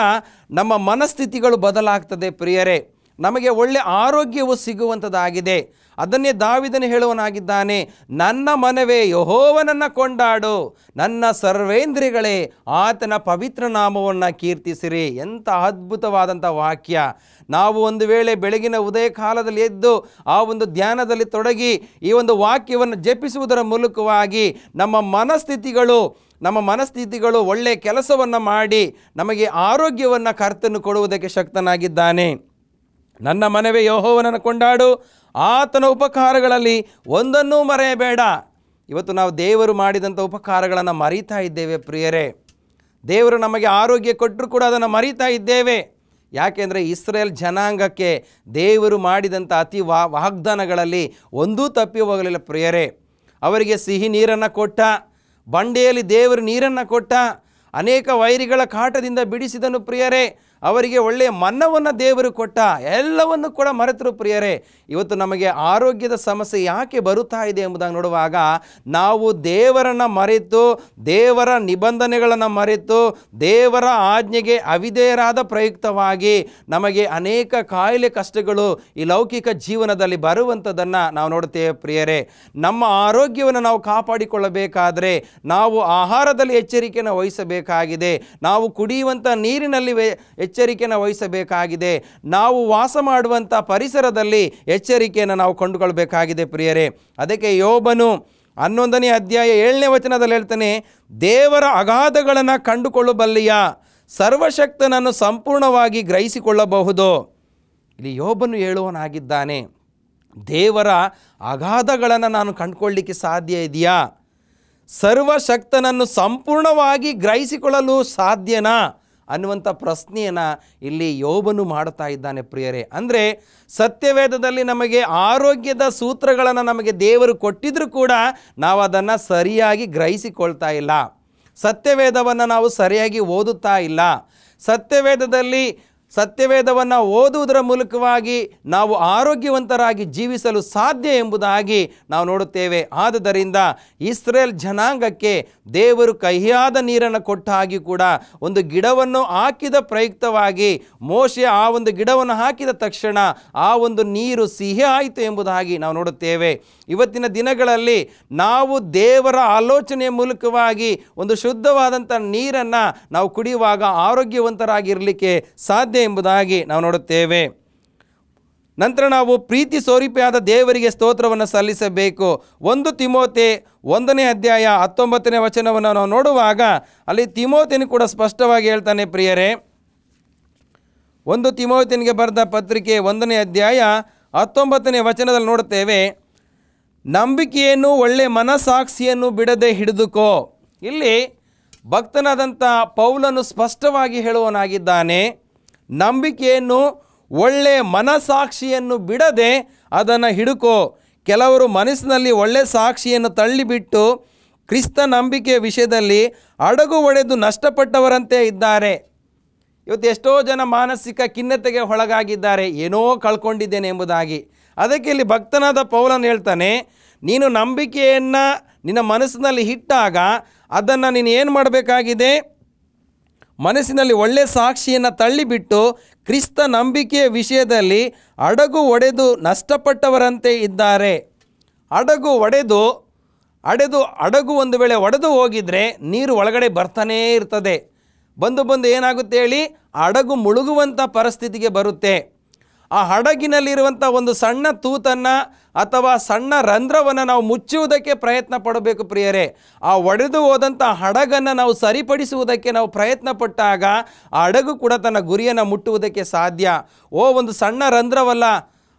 Speaker 1: ನಮ್ಮ ಮನಸ್ಥಿತಿಗಳು ಬದಲಾಗ್ತದೆ ಪ್ರಿಯರೇ. ನಮಗೆ ಒಳ್ಳೆ ಆರೋಗ್ಯವು ಸಿಗುವಂಥದ್ದಾಗಿದೆ. ಅದನ್ನೇ ದಾವೀದನು ಹೇಳುವನಾಗಿದ್ದಾನೆ, ನನ್ನ ಮನವೇ ಯೆಹೋವನನ್ನು ಕೊಂಡಾಡು, ನನ್ನ ಸರ್ವೇಂದ್ರಿಗಳೇ ಆತನ ಪವಿತ್ರ ನಾಮವನ್ನು ಕೀರ್ತಿಸಿರಿ. ಎಂಥ ಅದ್ಭುತವಾದಂಥ ವಾಕ್ಯ. ನಾವು ಒಂದು ವೇಳೆ ಬೆಳಗಿನ ಉದಯ ಕಾಲದಲ್ಲಿ ಎದ್ದು ಆ ಒಂದು ಧ್ಯಾನದಲ್ಲಿ ತೊಡಗಿ ಈ ಒಂದು ವಾಕ್ಯವನ್ನು ಜಪಿಸುವುದರ ಮೂಲಕವಾಗಿ ನಮ್ಮ ಮನಸ್ಥಿತಿಗಳು ಒಳ್ಳೆಯ ಕೆಲಸವನ್ನು ಮಾಡಿ ನಮಗೆ ಆರೋಗ್ಯವನ್ನು ಕರ್ತನು ಕೊಡುವುದಕ್ಕೆ ಶಕ್ತನಾಗಿದ್ದಾನೆ. ನನ್ನ ಮನವೇ ಯೆಹೋವನನ್ನು ಕೊಂಡಾಡು, ಆತನ ಉಪಕಾರಗಳಲ್ಲಿ ಒಂದನ್ನೂ ಮರೆಯಬೇಡ. ಇವತ್ತು ನಾವು ದೇವರು ಮಾಡಿದಂಥ ಉಪಕಾರಗಳನ್ನು ಮರೀತಾ ಇದ್ದೇವೆ ಪ್ರಿಯರೇ. ದೇವರು ನಮಗೆ ಆರೋಗ್ಯ ಕೊಟ್ಟರೂ ಕೂಡ ಅದನ್ನು ಮರೀತಾ ಇದ್ದೇವೆ. ಯಾಕೆಂದರೆ ಇಸ್ರೇಲ್ ಜನಾಂಗಕ್ಕೆ ದೇವರು ಮಾಡಿದಂಥ ಅತಿ ವಾಗ್ದಾನಗಳಲ್ಲಿ ಒಂದೂ ತಪ್ಪಿ ಹೋಗಲಿಲ್ಲ ಪ್ರಿಯರೇ. ಅವರಿಗೆ ಸಿಹಿ ನೀರನ್ನು ಕೊಟ್ಟ, ಬಂಡೆಯಲ್ಲಿ ದೇವರು ನೀರನ್ನು ಕೊಟ್ಟ, ಅನೇಕ ವೈರಿಗಳ ಕಾಟದಿಂದ ಬಿಡಿಸಿದನು ಪ್ರಿಯರೇ. ಅವರಿಗೆ ಒಳ್ಳೆಯ ಮನ್ನವನ್ನು ದೇವರು ಕೊಟ್ಟ, ಎಲ್ಲವನ್ನು ಕೂಡ ಮರೆತರು ಪ್ರಿಯರೇ. ಇವತ್ತು ನಮಗೆ ಆರೋಗ್ಯದ ಸಮಸ್ಯೆ ಯಾಕೆ ಬರುತ್ತಾ ಇದೆ ಎಂಬುದಾಗಿ ನೋಡುವಾಗ, ನಾವು ದೇವರನ್ನು ಮರೆತು, ದೇವರ ನಿಬಂಧನೆಗಳನ್ನು ಮರೆತು, ದೇವರ ಆಜ್ಞೆಗೆ ಅವಿಧೇಯರಾದ ಪ್ರಯುಕ್ತವಾಗಿ ನಮಗೆ ಅನೇಕ ಕಾಯಿಲೆ ಕಷ್ಟಗಳು ಈ ಲೌಕಿಕ ಜೀವನದಲ್ಲಿ ಬರುವಂಥದ್ದನ್ನು ನಾವು ನೋಡ್ತೇವೆ ಪ್ರಿಯರೇ. ನಮ್ಮ ಆರೋಗ್ಯವನ್ನು ನಾವು ಕಾಪಾಡಿಕೊಳ್ಳಬೇಕಾದರೆ ನಾವು ಆಹಾರದಲ್ಲಿ ಎಚ್ಚರಿಕೆಯನ್ನು ವಹಿಸಬೇಕಾಗಿದೆ. ನಾವು ಕುಡಿಯುವಂಥ ನೀರಿನಲ್ಲಿ ಎಚ್ಚರಿಕೆಯನ್ನು ವಹಿಸಬೇಕಾಗಿದೆ. ನಾವು ವಾಸ ಮಾಡುವಂಥ ಪರಿಸರದಲ್ಲಿ ಎಚ್ಚರಿಕೆಯನ್ನು ನಾವು ಕೊಂಡುಕೊಳ್ಬೇಕಾಗಿದೆ ಪ್ರಿಯರೇ. ಅದಕ್ಕೆ ಯೋಬನು 11ನೇ ಅಧ್ಯಾಯ 7ನೇ ವಚನದಲ್ಲಿ ಹೇಳ್ತಾನೆ, ದೇವರ ಅಗಾಧಗಳನ್ನು ಕಂಡುಕೊಳ್ಳಬಲ್ಲಿಯ, ಸರ್ವಶಕ್ತನನ್ನು ಸಂಪೂರ್ಣವಾಗಿ ಗ್ರಹಿಸಿಕೊಳ್ಳಬಹುದು. ಇಲ್ಲಿ ಯೋಬನು ಹೇಳುವನಾಗಿದ್ದಾನೆ, ದೇವರ ಅಗಾಧಗಳನ್ನು ನಾನು ಕಂಡುಕೊಳ್ಳಲಿಕ್ಕೆ ಸಾಧ್ಯ ಇದೆಯಾ? ಸರ್ವಶಕ್ತನನ್ನು ಸಂಪೂರ್ಣವಾಗಿ ಗ್ರಹಿಸಿಕೊಳ್ಳಲು ಸಾಧ್ಯನಾ ಅನ್ನುವಂಥ ಪ್ರಶ್ನೆಯನ್ನು ಇಲ್ಲಿ ಯೋಬನು ಮಾಡುತ್ತಾ ಇದ್ದಾನೆ ಪ್ರಿಯರೇ. ಅಂದರೆ ಸತ್ಯವೇದದಲ್ಲಿ ನಮಗೆ ಆರೋಗ್ಯದ ಸೂತ್ರಗಳನ್ನು ನಮಗೆ ದೇವರು ಕೊಟ್ಟಿದ್ರೂ ಕೂಡ ನಾವು ಅದನ್ನು ಸರಿಯಾಗಿ ಗ್ರಹಿಸಿಕೊಳ್ತಾ ಇಲ್ಲ. ಸತ್ಯವೇದವನ್ನು ನಾವು ಸರಿಯಾಗಿ ಓದುತ್ತಾ ಇಲ್ಲ. ಸತ್ಯವೇದವನ್ನು ಓದುವುದರ ಮೂಲಕವಾಗಿ ನಾವು ಆರೋಗ್ಯವಂತರಾಗಿ ಜೀವಿಸಲು ಸಾಧ್ಯ ಎಂಬುದಾಗಿ ನಾವು ನೋಡುತ್ತೇವೆ. ಆದುದರಿಂದ ಇಸ್ರೇಲ್ ಜನಾಂಗಕ್ಕೆ ದೇವರು ಕಹಿಯಾದ ನೀರನ್ನು ಕೊಟ್ಟ ಹಾಗೆ ಕೂಡ ಒಂದು ಗಿಡವನ್ನು ಹಾಕಿದ ಪ್ರಯುಕ್ತವಾಗಿ ಮೋಶೆ ಆ ಒಂದು ಗಿಡವನ್ನು ಹಾಕಿದ ತಕ್ಷಣ ಆ ಒಂದು ನೀರು ಸಿಹಿ ಆಯಿತು ಎಂಬುದಾಗಿ ನಾವು ನೋಡುತ್ತೇವೆ. ಇವತ್ತಿನ ದಿನಗಳಲ್ಲಿ ನಾವು ದೇವರ ಆಲೋಚನೆಯ ಮೂಲಕವಾಗಿ ಒಂದು ಶುದ್ಧವಾದಂಥ ನೀರನ್ನು ನಾವು ಕುಡಿಯುವಾಗ ಆರೋಗ್ಯವಂತರಾಗಿರಲಿಕ್ಕೆ ಸಾಧ್ಯ ಎಂಬುದಾಗಿ ನಾವು ನೋಡುತ್ತೇವೆ. ನಂತರ ನಾವು ಪ್ರೀತಿ ಸ್ವರೂಪಿಯಾದ ದೇವರಿಗೆ ಸ್ತೋತ್ರವನ್ನು ಸಲ್ಲಿಸಬೇಕು. 1 ತಿಮೋಥೆ 1ನೇ ಅಧ್ಯಾಯ 19ನೇ ವಚನವನ್ನು ನಾವು ನೋಡುವಾಗ ಅಲ್ಲಿ ತಿಮೋಥೆನು ಕೂಡ ಸ್ಪಷ್ಟವಾಗಿ ಹೇಳ್ತಾನೆ ಪ್ರಿಯರೇ. 1 ತಿಮೋಥೆನಿಗೆ ಬರೆದ ಪತ್ರಿಕೆ 1ನೇ ಅಧ್ಯಾಯ 19ನೇ ವಚನದಲ್ಲಿ ನೋಡುತ್ತೇವೆ, ನಂಬಿಕೆಯನ್ನು ಒಳ್ಳೆಯ ಮನಸ್ಸಾಕ್ಷಿಯನ್ನು ಬಿಡದೆ ಹಿಡಿದುಕೋ. ಇಲ್ಲಿ ಭಕ್ತನಾದಂಥ ಪೌಲನು ಸ್ಪಷ್ಟವಾಗಿ ಹೇಳುವನಾಗಿದ್ದಾನೆ, ನಂಬಿಕೆಯನ್ನು ಒಳ್ಳೆಯ ಮನಸ್ಸಾಕ್ಷಿಯನ್ನು ಬಿಡದೆ ಅದನ್ನು ಹಿಡುಕೋ. ಕೆಲವರು ಮನಸ್ಸಿನಲ್ಲಿ ಒಳ್ಳೆಯ ಸಾಕ್ಷಿಯನ್ನು ತಳ್ಳಿಬಿಟ್ಟು ಕ್ರಿಸ್ತ ನಂಬಿಕೆಯ ವಿಷಯದಲ್ಲಿ ಅಡಗು ಒಡೆದು ನಷ್ಟಪಟ್ಟವರಂತೆ ಇದ್ದಾರೆ. ಇವತ್ತು ಎಷ್ಟೋ ಜನ ಮಾನಸಿಕ ಖಿನ್ನತೆಗೆ ಒಳಗಾಗಿದ್ದಾರೆ, ಏನೋ ಕಳ್ಕೊಂಡಿದ್ದೇನೆ ಎಂಬುದಾಗಿ. ಅದಕ್ಕೆ ಇಲ್ಲಿ ಭಕ್ತನಾದ ಪೌಲನು ಹೇಳ್ತಾನೆ, ನೀನು ನಂಬಿಕೆಯನ್ನು ನಿನ್ನ ಮನಸ್ಸಿನಲ್ಲಿ ಇಟ್ಟಾಗ ಅದನ್ನು ನೀನು ಏನು ಮಾಡಬೇಕಾಗಿದೆ? ಮನಸ್ಸಿನಲ್ಲಿ ಒಳ್ಳೆಯ ಸಾಕ್ಷಿಯನ್ನು ತಳ್ಳಿಬಿಟ್ಟು ಕ್ರಿಸ್ತ ನಂಬಿಕೆಯ ವಿಷಯದಲ್ಲಿ ಅಡಗು ಒಡೆದು ನಷ್ಟಪಟ್ಟವರಂತೆ ಇದ್ದಾರೆ. ಹಡಗು ಒಂದು ವೇಳೆ ಒಡೆದು ಹೋಗಿದರೆ ನೀರು ಒಳಗಡೆ ಬರ್ತಾನೇ ಇರ್ತದೆ. ಬಂದು ಏನಾಗುತ್ತೆ ಹೇಳಿ, ಹಡಗು ಮುಳುಗುವಂಥ ಪರಿಸ್ಥಿತಿಗೆ ಬರುತ್ತೆ. ಆ ಹಡಗಿನಲ್ಲಿರುವಂಥ ಒಂದು ಸಣ್ಣ ತೂತನ್ನು ಅಥವಾ ಸಣ್ಣ ರಂಧ್ರವನ್ನು ನಾವು ಮುಚ್ಚುವುದಕ್ಕೆ ಪ್ರಯತ್ನ ಪಡಬೇಕು ಪ್ರಿಯರೇ. ಆ ಒಡೆದು ಹೋದಂಥ ಹಡಗನ್ನು ನಾವು ಸರಿಪಡಿಸುವುದಕ್ಕೆ ನಾವು ಪ್ರಯತ್ನ ಪಟ್ಟಾಗ ಆ ಹಡಗು ಕೂಡ ತನ್ನ ಗುರಿಯನ್ನು ಮುಟ್ಟುವುದಕ್ಕೆ ಸಾಧ್ಯ. ಒಂದು ಸಣ್ಣ ರಂಧ್ರವಲ್ಲ,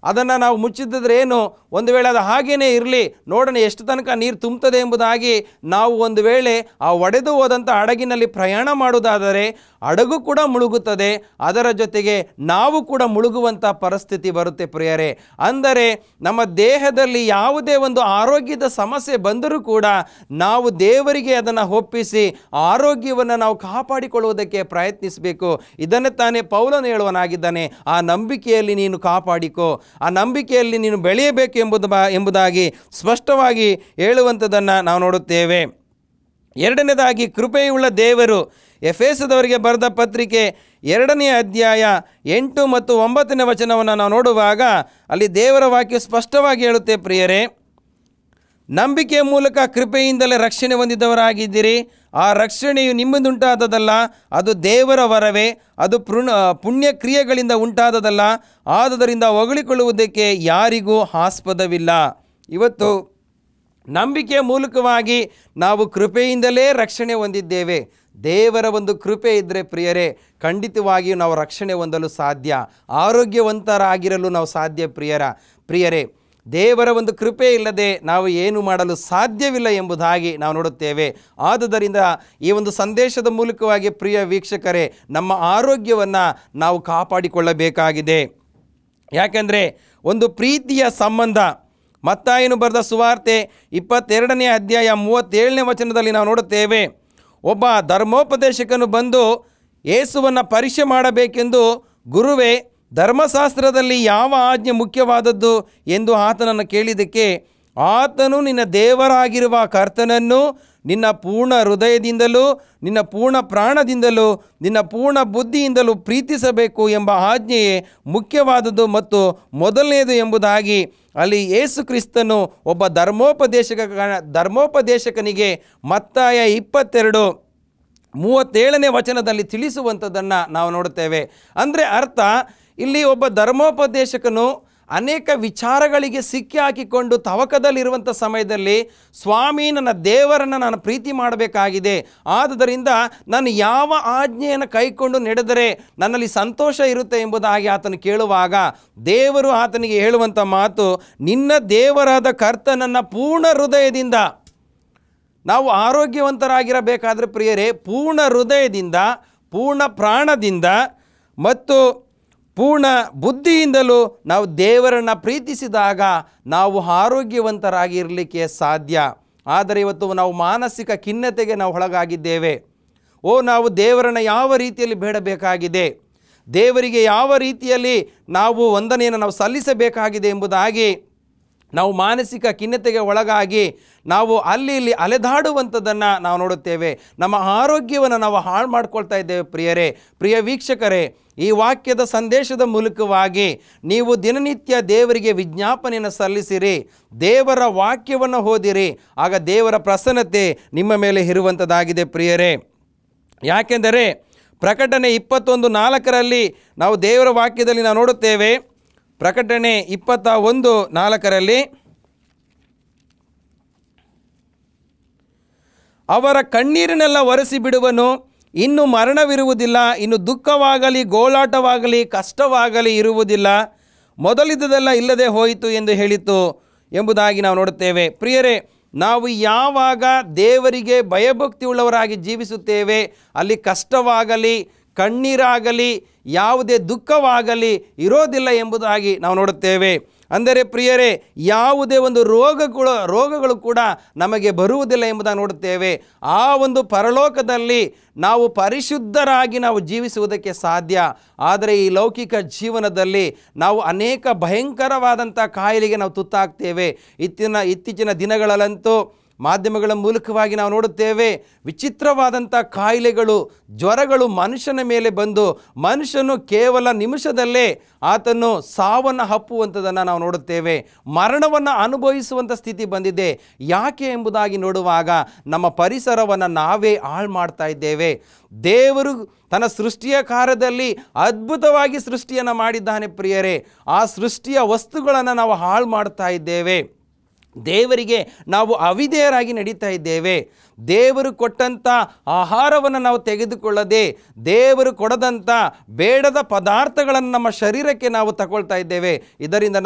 Speaker 1: ಅದನ್ನು ನಾವು ಮುಚ್ಚಿದ್ರೆ ಏನು, ಒಂದು ವೇಳೆ ಅದು ಹಾಗೇ ಇರಲಿ, ನೋಡೋಣ ಎಷ್ಟು ತನಕ ನೀರು ತುಂಬುತ್ತದೆ ಎಂಬುದಾಗಿ ನಾವು ಒಂದು ವೇಳೆ ಆ ಒಡೆದು ಹೋದಂಥ ಹಡಗಿನಲ್ಲಿ ಪ್ರಯಾಣ ಮಾಡುವುದಾದರೆ ಹಡಗು ಕೂಡ ಮುಳುಗುತ್ತದೆ, ಅದರ ಜೊತೆಗೆ ನಾವು ಕೂಡ ಮುಳುಗುವಂಥ ಪರಿಸ್ಥಿತಿ ಬರುತ್ತೆ ಪ್ರಿಯರೇ. ಅಂದರೆ ನಮ್ಮ ದೇಹದಲ್ಲಿ ಯಾವುದೇ ಒಂದು ಆರೋಗ್ಯದ ಸಮಸ್ಯೆ ಬಂದರೂ ಕೂಡ ನಾವು ದೇವರಿಗೆ ಅದನ್ನು ಒಪ್ಪಿಸಿ ಆರೋಗ್ಯವನ್ನು ನಾವು ಕಾಪಾಡಿಕೊಳ್ಳುವುದಕ್ಕೆ ಪ್ರಯತ್ನಿಸಬೇಕು. ಇದನ್ನೇ ತಾನೇ ಪೌಲನು ಹೇಳುವನಾಗಿದ್ದಾನೆ, ಆ ನಂಬಿಕೆಯಲ್ಲಿ ನೀನು ಕಾಪಾಡಿಕೋ, ಆ ನಂಬಿಕೆಯಲ್ಲಿ ನೀನು ಬೆಳೆಯಬೇಕು ಎಂಬುದಾಗಿ ಸ್ಪಷ್ಟವಾಗಿ ಹೇಳುವಂಥದ್ದನ್ನು ನಾವು ನೋಡುತ್ತೇವೆ. ಎರಡನೇದಾಗಿ, ಕೃಪೆಯುಳ್ಳ ದೇವರು. ಎಫೆಸದವರಿಗೆ ಬರೆದ ಪತ್ರಿಕೆ 2ನೇ ಅಧ್ಯಾಯ 8 ಮತ್ತು 9ನೇ ವಚನವನ್ನು ನಾವು ನೋಡುವಾಗ ಅಲ್ಲಿ ದೇವರ ವಾಕ್ಯ ಸ್ಪಷ್ಟವಾಗಿ ಹೇಳುತ್ತೆ ಪ್ರಿಯರೇ, ನಂಬಿಕೆಯ ಮೂಲಕ ಕೃಪೆಯಿಂದಲೇ ರಕ್ಷಣೆ ಹೊಂದಿದವರಾಗಿದ್ದೀರಿ. ಆ ರಕ್ಷಣೆಯು ನಿಮ್ಮದುಂಟಾದದಲ್ಲ, ಅದು ದೇವರ ವರವೇ, ಅದು ಪುಣ್ಯ ಕ್ರಿಯೆಗಳಿಂದ ಉಂಟಾದದಲ್ಲ, ಆದುದರಿಂದ ಹೊಗಳಿಕೊಳ್ಳುವುದಕ್ಕೆ ಯಾರಿಗೂ ಆಸ್ಪದವಿಲ್ಲ. ಇವತ್ತು ನಂಬಿಕೆಯ ಮೂಲಕವಾಗಿ ನಾವು ಕೃಪೆಯಿಂದಲೇ ರಕ್ಷಣೆ ಹೊಂದಿದ್ದೇವೆ. ದೇವರ ಒಂದು ಕೃಪೆ ಇದ್ದರೆ ಪ್ರಿಯರೇ, ಖಂಡಿತವಾಗಿಯೂ ನಾವು ರಕ್ಷಣೆ ಹೊಂದಲು ಸಾಧ್ಯ, ಆರೋಗ್ಯವಂತರಾಗಿರಲು ನಾವು ಸಾಧ್ಯ ಪ್ರಿಯರೇ. ದೇವರ ಒಂದು ಕೃಪೆ ಇಲ್ಲದೆ ನಾವು ಏನು ಮಾಡಲು ಸಾಧ್ಯವಿಲ್ಲ ಎಂಬುದಾಗಿ ನಾವು ನೋಡುತ್ತೇವೆ. ಆದುದರಿಂದ ಈ ಒಂದು ಸಂದೇಶದ ಮೂಲಕವಾಗಿ ಪ್ರಿಯ ವೀಕ್ಷಕರೇ, ನಮ್ಮ ಆರೋಗ್ಯವನ್ನು ನಾವು ಕಾಪಾಡಿಕೊಳ್ಳಬೇಕಾಗಿದೆ. ಯಾಕೆಂದರೆ ಒಂದು ಪ್ರೀತಿಯ ಸಂಬಂಧ. ಮತ್ತಾಯನು ಬರೆದ ಸುವಾರ್ತೆ 22ನೇ ಅಧ್ಯಾಯ 37ನೇ ವಚನದಲ್ಲಿ ನಾವು ನೋಡುತ್ತೇವೆ, ಒಬ್ಬ ಧರ್ಮೋಪದೇಶಕನು ಬಂದು ಯೇಸುವನ್ನು ಪರೀಕ್ಷೆ ಮಾಡಬೇಕೆಂದು, ಗುರುವೇ, ಧರ್ಮಶಾಸ್ತ್ರದಲ್ಲಿ ಯಾವ ಆಜ್ಞೆ ಮುಖ್ಯವಾದದ್ದು ಎಂದು ಆತನನ್ನು ಕೇಳಿದ್ದಕ್ಕೆ, ಆತನು ನಿನ್ನ ದೇವರಾಗಿರುವ ಕರ್ತನನ್ನು ನಿನ್ನ ಪೂರ್ಣ ಹೃದಯದಿಂದಲೂ, ನಿನ್ನ ಪೂರ್ಣ ಪ್ರಾಣದಿಂದಲೂ, ನಿನ್ನ ಪೂರ್ಣ ಬುದ್ಧಿಯಿಂದಲೂ ಪ್ರೀತಿಸಬೇಕು ಎಂಬ ಆಜ್ಞೆಯೇ ಮುಖ್ಯವಾದದ್ದು ಮತ್ತು ಮೊದಲನೆಯದು ಎಂಬುದಾಗಿ ಅಲ್ಲಿ ಯೇಸು ಕ್ರಿಸ್ತನು ಒಬ್ಬ ಧರ್ಮೋಪದೇಶಕನಿಗೆ ಮತ್ತಾಯ 22:37ನೇ ವಚನದಲ್ಲಿ ತಿಳಿಸುವಂಥದ್ದನ್ನು ನಾವು ನೋಡುತ್ತೇವೆ. ಅಂದರೆ ಅರ್ಥ, ಇಲ್ಲಿ ಒಬ್ಬ ಧರ್ಮೋಪದೇಶಕನು ಅನೇಕ ವಿಚಾರಗಳಿಗೆ ಸಿಕ್ಕಿ ಹಾಕಿಕೊಂಡು ತವಕದಲ್ಲಿರುವಂಥ ಸಮಯದಲ್ಲಿ, ಸ್ವಾಮಿ, ನನ್ನ ದೇವರನ್ನು ನಾನು ಪ್ರೀತಿ ಮಾಡಬೇಕಾಗಿದೆ, ಆದುದರಿಂದ ನಾನು ಯಾವ ಆಜ್ಞೆಯನ್ನು ಕೈಕೊಂಡು ನಡೆದರೆ ನನ್ನಲ್ಲಿ ಸಂತೋಷ ಇರುತ್ತೆ ಎಂಬುದಾಗಿ ಆತನು ಕೇಳುವಾಗ ದೇವರು ಆತನಿಗೆ ಹೇಳುವಂಥ ಮಾತು, ನಿನ್ನ ದೇವರಾದ ಕರ್ತನನ್ನು ಪೂರ್ಣ ಹೃದಯದಿಂದ. ನಾವು ಆರೋಗ್ಯವಂತರಾಗಿರಬೇಕಾದ್ರೆ ಪ್ರಿಯರೇ, ಪೂರ್ಣ ಹೃದಯದಿಂದ, ಪೂರ್ಣ ಪ್ರಾಣದಿಂದ ಮತ್ತು ಪೂರ್ಣ ಬುದ್ಧಿಯಿಂದಲೂ ನಾವು ದೇವರನ್ನು ಪ್ರೀತಿಸಿದಾಗ ನಾವು ಆರೋಗ್ಯವಂತರಾಗಿರಲಿಕ್ಕೆ ಸಾಧ್ಯ. ಆದರೆ ಇವತ್ತು ನಾವು ಮಾನಸಿಕ ಖಿನ್ನತೆಗೆ ನಾವು ಒಳಗಾಗಿದ್ದೇವೆ. ನಾವು ದೇವರನ್ನು ಯಾವ ರೀತಿಯಲ್ಲಿ ಬೇಡಬೇಕಾಗಿದೆ, ದೇವರಿಗೆ ಯಾವ ರೀತಿಯಲ್ಲಿ ನಾವು ವಂದನೆಯನ್ನು ನಾವು ಸಲ್ಲಿಸಬೇಕಾಗಿದೆ ಎಂಬುದಾಗಿ ನಾವು ಮಾನಸಿಕ ಖಿನ್ನತೆಗೆ ಒಳಗಾಗಿ ನಾವು ಅಲ್ಲಿ ಇಲ್ಲಿ ಅಲೆದಾಡುವಂಥದ್ದನ್ನು ನಾವು ನೋಡುತ್ತೇವೆ. ನಮ್ಮ ಆರೋಗ್ಯವನ್ನು ನಾವು ಹಾಳು ಮಾಡ್ಕೊಳ್ತಾ ಇದ್ದೇವೆ ಪ್ರಿಯ ವೀಕ್ಷಕರೇ. ಈ ವಾಕ್ಯದ ಸಂದೇಶದ ಮೂಲಕವಾಗಿ ನೀವು ದಿನನಿತ್ಯ ದೇವರಿಗೆ ವಿಜ್ಞಾಪನೆಯನ್ನು ಸಲ್ಲಿಸಿರಿ, ದೇವರ ವಾಕ್ಯವನ್ನು ಓದಿರಿ, ಆಗ ದೇವರ ಪ್ರಸನ್ನತೆ ನಿಮ್ಮ ಮೇಲೆ ಇರುವಂಥದ್ದಾಗಿದೆ ಪ್ರಿಯರೇ. ಯಾಕೆಂದರೆ ಪ್ರಕಟಣೆ 21:4 ನಾವು ದೇವರ ವಾಕ್ಯದಲ್ಲಿ ನಾವು ನೋಡುತ್ತೇವೆ. ಪ್ರಕಟಣೆ 21:4 ಅವರ ಕಣ್ಣೀರನ್ನೆಲ್ಲ ಒರೆಸಿ ಬಿಡುವನು, ಇನ್ನು ಮರಣವಿರುವುದಿಲ್ಲ, ಇನ್ನು ದುಃಖವಾಗಲಿ ಗೋಳಾಟವಾಗಲಿ ಕಷ್ಟವಾಗಲಿ ಇರುವುದಿಲ್ಲ, ಮೊದಲಿದ್ದದೆಲ್ಲ ಇಲ್ಲದೆ ಹೋಯಿತು ಎಂದು ಹೇಳಿತು ಎಂಬುದಾಗಿ ನಾವು ನೋಡುತ್ತೇವೆ. ಪ್ರಿಯರೇ, ನಾವು ಯಾವಾಗ ದೇವರಿಗೆ ಭಯಭಕ್ತಿ ಉಳ್ಳವರಾಗಿ ಜೀವಿಸುತ್ತೇವೆ, ಅಲ್ಲಿ ಕಷ್ಟವಾಗಲಿ ಕಣ್ಣೀರಾಗಲಿ ಯಾವುದೇ ದುಃಖವಾಗಲಿ ಇರೋದಿಲ್ಲ ಎಂಬುದಾಗಿ ನಾವು ನೋಡುತ್ತೇವೆ. ಅಂದರೆ ಪ್ರಿಯರೇ, ಯಾವುದೇ ಒಂದು ರೋಗಗಳು ಕೂಡ ನಮಗೆ ಬರುವುದಿಲ್ಲ ಎಂಬುದಾಗಿ ನೋಡುತ್ತೇವೆ. ಆ ಒಂದು ಪರಲೋಕದಲ್ಲಿ ನಾವು ಪರಿಶುದ್ಧರಾಗಿ ನಾವು ಜೀವಿಸುವುದಕ್ಕೆ ಸಾಧ್ಯ. ಆದರೆ ಈ ಲೌಕಿಕ ಜೀವನದಲ್ಲಿ ನಾವು ಅನೇಕ ಭಯಂಕರವಾದಂಥ ಕಾಯಿಲೆಗೆ ನಾವು ತುತ್ತಾಗ್ತೇವೆ. ಇತ್ತೀಚಿನ ದಿನಗಳಲ್ಲಂತೂ ಮಾಧ್ಯಮಗಳ ಮೂಲಕವಾಗಿ ನಾವು ನೋಡುತ್ತೇವೆ, ವಿಚಿತ್ರವಾದಂಥ ಕಾಯಿಲೆಗಳು, ಜ್ವರಗಳು ಮನುಷ್ಯನ ಮೇಲೆ ಬಂದು ಮನುಷ್ಯನು ಕೇವಲ ನಿಮಿಷದಲ್ಲೇ ಆತನು ಸಾವನ್ನು ಅಪ್ಪುವಂಥದ್ದನ್ನು ನಾವು ನೋಡುತ್ತೇವೆ. ಮರಣವನ್ನು ಅನುಭವಿಸುವಂಥ ಸ್ಥಿತಿ ಬಂದಿದೆ. ಯಾಕೆ ಎಂಬುದಾಗಿ ನೋಡುವಾಗ ನಮ್ಮ ಪರಿಸರವನ್ನು ನಾವೇ ಹಾಳು ಮಾಡ್ತಾ ಇದ್ದೇವೆ. ದೇವರು ತನ್ನ ಸೃಷ್ಟಿಯ ಕಾರ್ಯದಲ್ಲಿ ಅದ್ಭುತವಾಗಿ ಸೃಷ್ಟಿಯನ್ನು ಮಾಡಿದ್ದಾನೆ ಪ್ರಿಯರೇ. ಆ ಸೃಷ್ಟಿಯ ವಸ್ತುಗಳನ್ನು ನಾವು ಹಾಳು ಮಾಡ್ತಾ ಇದ್ದೇವೆ. ದೇವರಿಗೆ ನಾವು ಅವಿಧೇಯರಾಗಿ ನಡೀತಾ ಇದ್ದೇವೆ. ದೇವರು ಕೊಟ್ಟಂಥ ಆಹಾರವನ್ನು ನಾವು ತೆಗೆದುಕೊಳ್ಳದೆ ದೇವರು ಕೊಡದಂಥ ಬೇಡದ ಪದಾರ್ಥಗಳನ್ನು ನಮ್ಮ ಶರೀರಕ್ಕೆ ನಾವು ತಗೊಳ್ತಾ ಇದ್ದೇವೆ. ಇದರಿಂದ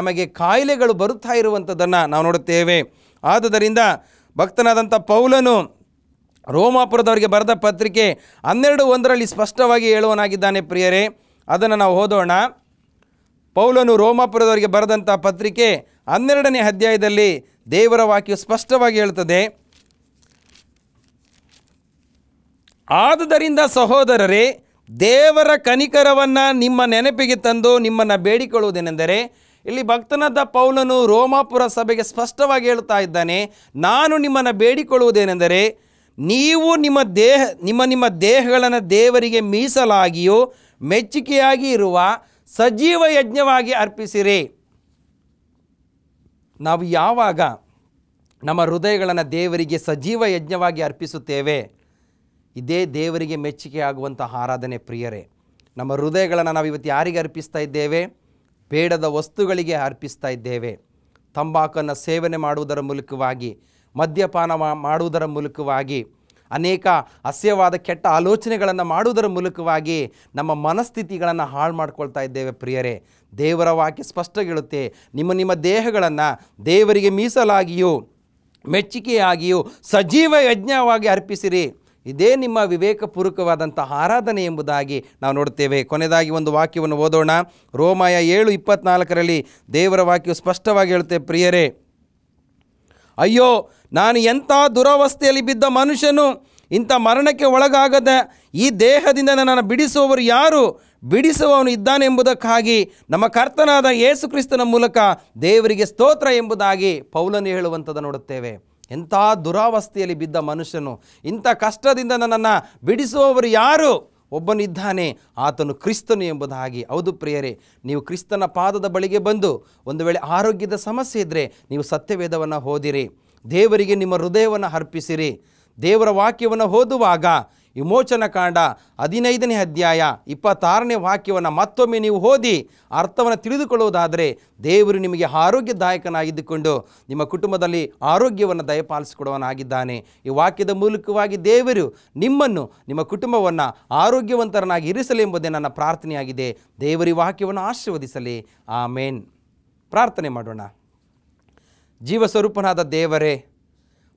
Speaker 1: ನಮಗೆ ಕಾಯಿಲೆಗಳು ಬರುತ್ತಾ ಇರುವಂಥದ್ದನ್ನು ನಾವು ನೋಡುತ್ತೇವೆ. ಆದುದರಿಂದ ಭಕ್ತನಾದಂಥ ಪೌಲನು ರೋಮಾಪುರದವರಿಗೆ ಬರೆದ ಪತ್ರಿಕೆ 12:1 ಸ್ಪಷ್ಟವಾಗಿ ಹೇಳುವನಾಗಿದ್ದಾನೆ ಪ್ರಿಯರೇ. ಅದನ್ನು ನಾವು ಓದೋಣ. ಪೌಲನು ರೋಮಾಪುರದವರಿಗೆ ಬರೆದಂಥ ಪತ್ರಿಕೆ 12ನೇ ಅಧ್ಯಾಯದಲ್ಲಿ ದೇವರ ವಾಕ್ಯವು ಸ್ಪಷ್ಟವಾಗಿ ಹೇಳುತ್ತದೆ, ಆದುದರಿಂದ ಸಹೋದರರೇ, ದೇವರ ಕನಿಕರವನ್ನು ನಿಮ್ಮ ನೆನಪಿಗೆ ತಂದು ನಿಮ್ಮನ್ನು ಬೇಡಿಕೊಳ್ಳುವುದೇನೆಂದರೆ, ಇಲ್ಲಿ ಭಕ್ತನಾದ ಪೌಲನು ರೋಮಾಪುರ ಸಭೆಗೆ ಸ್ಪಷ್ಟವಾಗಿ ಹೇಳ್ತಾ ಇದ್ದಾನೆ, ನಾನು ನಿಮ್ಮನ್ನು ಬೇಡಿಕೊಳ್ಳುವುದೇನೆಂದರೆ, ನೀವು ನಿಮ್ಮ ದೇಹಗಳನ್ನು ದೇವರಿಗೆ ಮೀಸಲಾಗಿಯೂ ಮೆಚ್ಚುಗೆಯಾಗಿ ಇರುವ ಸಜೀವ ಯಜ್ಞವಾಗಿ ಅರ್ಪಿಸಿರಿ. ನಾವು ಯಾವಾಗ ನಮ್ಮ ಹೃದಯಗಳನ್ನು ದೇವರಿಗೆ ಸಜೀವ ಯಜ್ಞವಾಗಿ ಅರ್ಪಿಸುತ್ತೇವೆ, ಇದೇ ದೇವರಿಗೆ ಮೆಚ್ಚುಗೆ ಆಗುವಂಥ ಆರಾಧನೆ ಪ್ರಿಯರೇ. ನಮ್ಮ ಹೃದಯಗಳನ್ನು ನಾವು ಇವತ್ತು ಯಾರಿಗೆ ಅರ್ಪಿಸ್ತಾ ಇದ್ದೇವೆ? ಬೇಡದ ವಸ್ತುಗಳಿಗೆ ಅರ್ಪಿಸ್ತಾ ಇದ್ದೇವೆ. ತಂಬಾಕನ್ನು ಸೇವನೆ ಮಾಡುವುದರ ಮೂಲಕವಾಗಿ, ಮದ್ಯಪಾನ ಮಾಡುವುದರ ಮೂಲಕವಾಗಿ, ಅನೇಕ ಅಸಹ್ಯವಾದ ಕೆಟ್ಟ ಆಲೋಚನೆಗಳನ್ನು ಮಾಡುವುದರ ಮೂಲಕವಾಗಿ ನಮ್ಮ ಮನಸ್ಥಿತಿಗಳನ್ನು ಹಾಳು ಮಾಡ್ಕೊಳ್ತಾ ಇದ್ದೇವೆ ಪ್ರಿಯರೇ. ದೇವರ ವಾಕ್ಯ ಸ್ಪಷ್ಟ ಹೇಳುತ್ತೆ, ನಿಮ್ಮ ದೇಹಗಳನ್ನು ದೇವರಿಗೆ ಮೀಸಲಾಗಿಯೂ ಮೆಚ್ಚುಗೆಯಾಗಿಯೂ ಸಜೀವ ಯಜ್ಞವಾಗಿ ಅರ್ಪಿಸಿರಿ. ಇದೇ ನಿಮ್ಮ ವಿವೇಕಪೂರ್ವಕವಾದಂಥ ಆರಾಧನೆ ಎಂಬುದಾಗಿ ನಾವು ನೋಡ್ತೇವೆ. ಕೊನೆಯದಾಗಿ ಒಂದು ವಾಕ್ಯವನ್ನು ಓದೋಣ. ರೋಮಾಯ 7:24 ದೇವರ ವಾಕ್ಯವು ಸ್ಪಷ್ಟವಾಗಿ ಹೇಳುತ್ತೆ ಪ್ರಿಯರೇ, ಅಯ್ಯೋ, ನಾನು ಎಂಥ ದುರವಸ್ಥೆಯಲ್ಲಿ ಬಿದ್ದ ಮನುಷ್ಯನು, ಇಂಥ ಮರಣಕ್ಕೆ ಒಳಗಾಗದ ಈ ದೇಹದಿಂದ ನನ್ನನ್ನು ಬಿಡಿಸುವವರು ಯಾರು? ಬಿಡಿಸುವವನು ಇದ್ದಾನೆಂಬುದಕ್ಕಾಗಿ ನಮ್ಮ ಕರ್ತನಾದ ಯೇಸು ಕ್ರಿಸ್ತನ ಮೂಲಕ ದೇವರಿಗೆ ಸ್ತೋತ್ರ ಎಂಬುದಾಗಿ ಪೌಲನು ಹೇಳುವಂಥದ್ದು ನೋಡುತ್ತೇವೆ. ಎಂಥ ದುರಾವಸ್ಥೆಯಲ್ಲಿ ಬಿದ್ದ ಮನುಷ್ಯನು, ಇಂಥ ಕಷ್ಟದಿಂದ ನನ್ನನ್ನು ಬಿಡಿಸುವವರು ಯಾರು? ಒಬ್ಬನಿದ್ದಾನೆ, ಆತನು ಕ್ರಿಸ್ತನು ಎಂಬುದಾಗಿ. ಹೌದು ಪ್ರಿಯರೇ, ನೀವು ಕ್ರಿಸ್ತನ ಪಾದದ ಬಳಿಗೆ ಬಂದು ಒಂದು ವೇಳೆ ಆರೋಗ್ಯದ ಸಮಸ್ಯೆ ಇದ್ದರೆ ನೀವು ಸತ್ಯವೇದವನ್ನು ಓದಿರಿ, ದೇವರಿಗೆ ನಿಮ್ಮ ಹೃದಯವನ್ನು ಅರ್ಪಿಸಿರಿ. ದೇವರ ವಾಕ್ಯವನ್ನು ಓದುವಾಗ ವಿಮೋಚನ ಕಾಂಡ 15ನೇ ಅಧ್ಯಾಯ 26ನೇ ವಾಕ್ಯವನ್ನು ಮತ್ತೊಮ್ಮೆ ನೀವು ಓದಿ ಅರ್ಥವನ್ನು ತಿಳಿದುಕೊಳ್ಳುವುದಾದರೆ ದೇವರು ನಿಮಗೆ ಆರೋಗ್ಯದಾಯಕನಾಗಿದ್ದುಕೊಂಡು ನಿಮ್ಮ ಕುಟುಂಬದಲ್ಲಿ ಆರೋಗ್ಯವನ್ನು ದಯಪಾಲಿಸಿಕೊಡುವನಾಗಿದ್ದಾನೆ. ಈ ವಾಕ್ಯದ ಮೂಲಕವಾಗಿ ದೇವರು ನಿಮ್ಮನ್ನು, ನಿಮ್ಮ ಕುಟುಂಬವನ್ನು ಆರೋಗ್ಯವಂತರನ್ನಾಗಿ ಇರಿಸಲಿ ಎಂಬುದೇ ನನ್ನ ಪ್ರಾರ್ಥನೆಯಾಗಿದೆ. ದೇವರ ವಾಕ್ಯವನ್ನು ಆಶೀರ್ವದಿಸಲಿ. ಆಮೇನ್. ಪ್ರಾರ್ಥನೆ ಮಾಡೋಣ. ಜೀವಸ್ವರೂಪನಾದ ದೇವರೇ,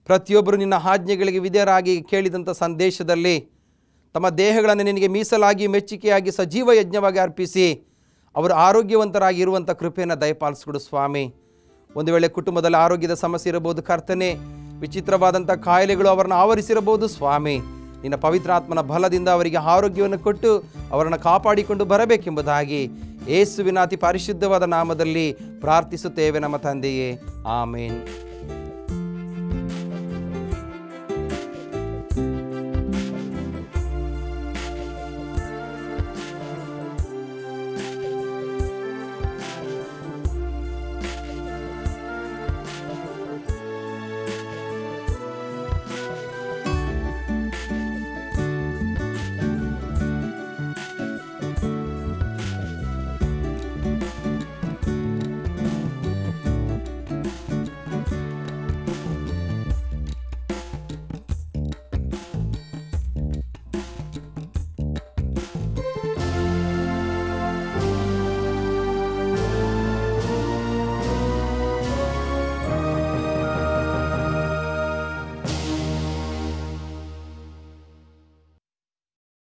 Speaker 1: ಪ್ರತಿಯೊಬ್ಬರು ನಿನ್ನ ಆಜ್ಞೆಗಳಿಗೆ ವಿಧೇಯರಾಗಿ ಕೇಳಿದಂಥ ಸಂದೇಶದಲ್ಲಿ ತಮ್ಮ ದೇಹಗಳನ್ನು ನಿನಗೆ ಮೀಸಲಾಗಿ ಮೆಚ್ಚುಗೆಯಾಗಿ ಸಜೀವ ಯಜ್ಞವಾಗಿ ಅರ್ಪಿಸಿ ಅವರು ಆರೋಗ್ಯವಂತರಾಗಿರುವಂಥ ಕೃಪೆಯನ್ನು ದಯಪಾಲಿಸಿಕೊಡು ಸ್ವಾಮಿ. ಒಂದು ವೇಳೆ ಕುಟುಂಬದಲ್ಲಿ ಆರೋಗ್ಯದ ಸಮಸ್ಯೆ ಇರಬಹುದು ಕರ್ತನೆ, ವಿಚಿತ್ರವಾದಂಥ ಕಾಯಿಲೆಗಳು ಅವರನ್ನು ಆವರಿಸಿರಬಹುದು ಸ್ವಾಮಿ. ನಿನ್ನ ಪವಿತ್ರಾತ್ಮನ ಬಲದಿಂದ ಅವರಿಗೆ ಆರೋಗ್ಯವನ್ನು ಕೊಟ್ಟು ಅವರನ್ನು ಕಾಪಾಡಿಕೊಂಡು ಬರಬೇಕೆಂಬುದಾಗಿ ಯೇಸುವಿನ ಅತಿ ಪರಿಶುದ್ಧವಾದ ನಾಮದಲ್ಲಿ ಪ್ರಾರ್ಥಿಸುತ್ತೇವೆ ನಮ್ಮ ತಂದೆಯೇ. ಆಮೇನ್.